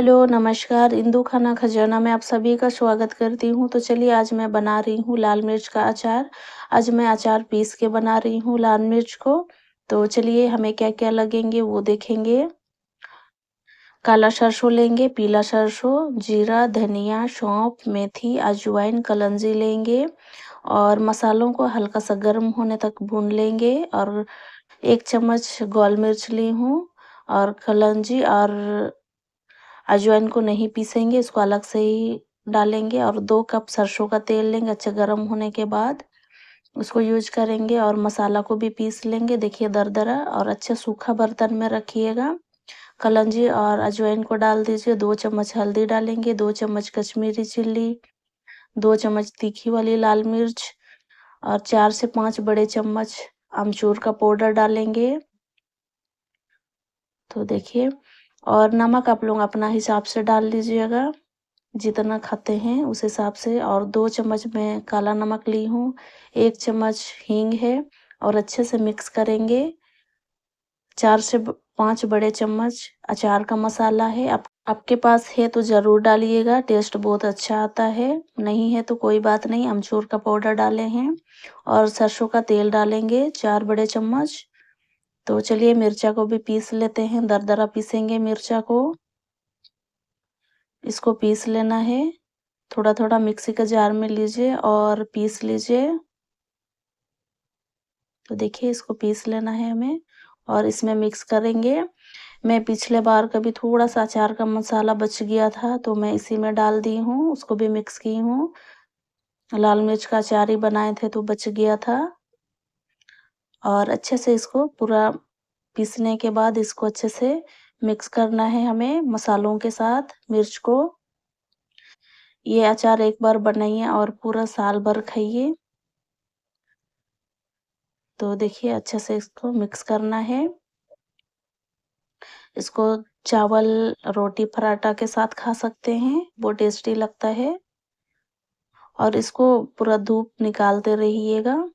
Hello, नमस्कार। इंदु खाना खजाना में आप सभी का स्वागत करती हूँ। तो चलिए आज मैं बना रही हूँ लाल मिर्च का अचार। आज मैं अचार पीस के बना रही हूँ लाल मिर्च को। तो चलिए हमें क्या-क्या लगेंगे वो देखेंगे। काला सरसों लेंगे, पीला सरसों, जीरा, धनिया, सौंफ, मेथी, अजवाइन, कलौंजी लेंगे और मसालों को हल्का सा गर्म होने तक भून लेंगे और 1 चम्मच गोल मिर्च ली हूँ और कलौंजी और अजवाइन को नहीं पीसेंगे, इसको अलग से ही डालेंगे और 2 कप सरसों का तेल लेंगे। अच्छा गर्म होने के बाद उसको यूज़ करेंगे और मसाला को भी पीस लेंगे। देखिए दरदरा और अच्छा सूखा बर्तन में रखिएगा। कलौंजी और अजवाइन को डाल दीजिए। 2 चम्मच हल्दी डालेंगे, 2 चम्मच कश्मीरी चिल्ली, 2 चम्मच तीखी वाली लाल मिर्च और 4 से 5 बड़े चम्मच अमचूर का पाउडर डालेंगे। तो देखिए और नमक आप लोग अपना हिसाब से डाल लीजिएगा, जितना खाते हैं उस हिसाब से। और 2 चम्मच मैं काला नमक ली हूँ, 1 चम्मच हींग है और अच्छे से मिक्स करेंगे। 4 से 5 बड़े चम्मच अचार का मसाला है। आप आपके पास है तो ज़रूर डालिएगा, टेस्ट बहुत अच्छा आता है। नहीं है तो कोई बात नहीं, अमचूर का पाउडर डाले हैं और सरसों का तेल डालेंगे 4 बड़े चम्मच। तो चलिए मिर्चा को भी पीस लेते हैं, दरदरा पीसेंगे मिर्चा को। इसको पीस लेना है, थोड़ा-थोड़ा मिक्सी के जार में लीजिए और पीस लीजिए। तो देखिए इसको पीस लेना है हमें और इसमें मिक्स करेंगे। मैं पिछले बार कभी थोड़ा-सा अचार का मसाला बच गया था, तो मैं इसी में डाल दी हूँ, उसको भी मिक्स की हूँ। लाल मिर्च का अचार ही बनाए थे तो बच गया था और अच्छे से इसको पूरा पीसने के बाद इसको अच्छे से मिक्स करना है हमें मसालों के साथ, मिर्च को। ये अचार एक बार बनाइए और पूरा साल भर खाइए। तो देखिए अच्छे से इसको मिक्स करना है। इसको चावल, रोटी, पराठा के साथ खा सकते हैं, बहुत टेस्टी लगता है। और इसको पूरा धूप निकालते रहिएगा।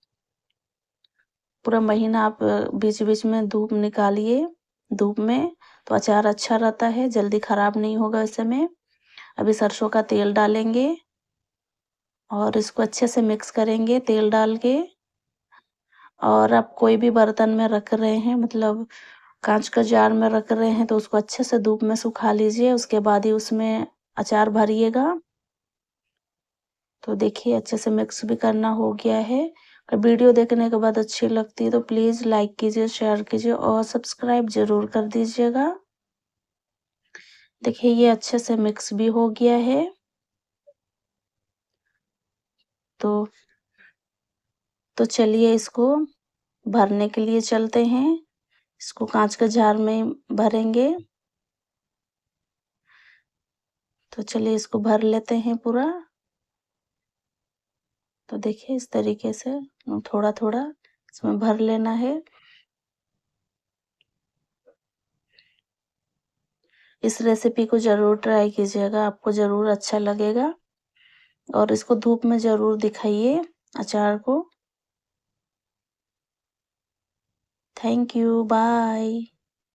पूरा महीना आप बीच-बीच में धूप निकालिए, धूप में तो अचार अच्छा रहता है, जल्दी खराब नहीं होगा इस समय। अभी सरसों का तेल डालेंगे और इसको अच्छे से मिक्स करेंगे तेल डाल के। और आप कोई भी बर्तन में रख रहे हैं, मतलब काँच का जार में रख रहे हैं, तो उसको अच्छे से धूप में सुखा लीजिए, उसके बाद ही उसमें अचार भरिएगा। तो देखिए अच्छे से मिक्स भी करना हो गया है। अगर वीडियो देखने के बाद अच्छी लगती है तो प्लीज़ लाइक कीजिए, शेयर कीजिए और सब्सक्राइब ज़रूर कर दीजिएगा। देखिए ये अच्छे से मिक्स भी हो गया है। तो चलिए इसको भरने के लिए चलते हैं। इसको काँच के जार में भरेंगे। तो चलिए इसको भर लेते हैं पूरा। तो देखिए इस तरीके से थोड़ा-थोड़ा इसमें भर लेना है। इस रेसिपी को ज़रूर ट्राई कीजिएगा, आपको ज़रूर अच्छा लगेगा और इसको धूप में ज़रूर दिखाइए अचार को। Thank you, bye.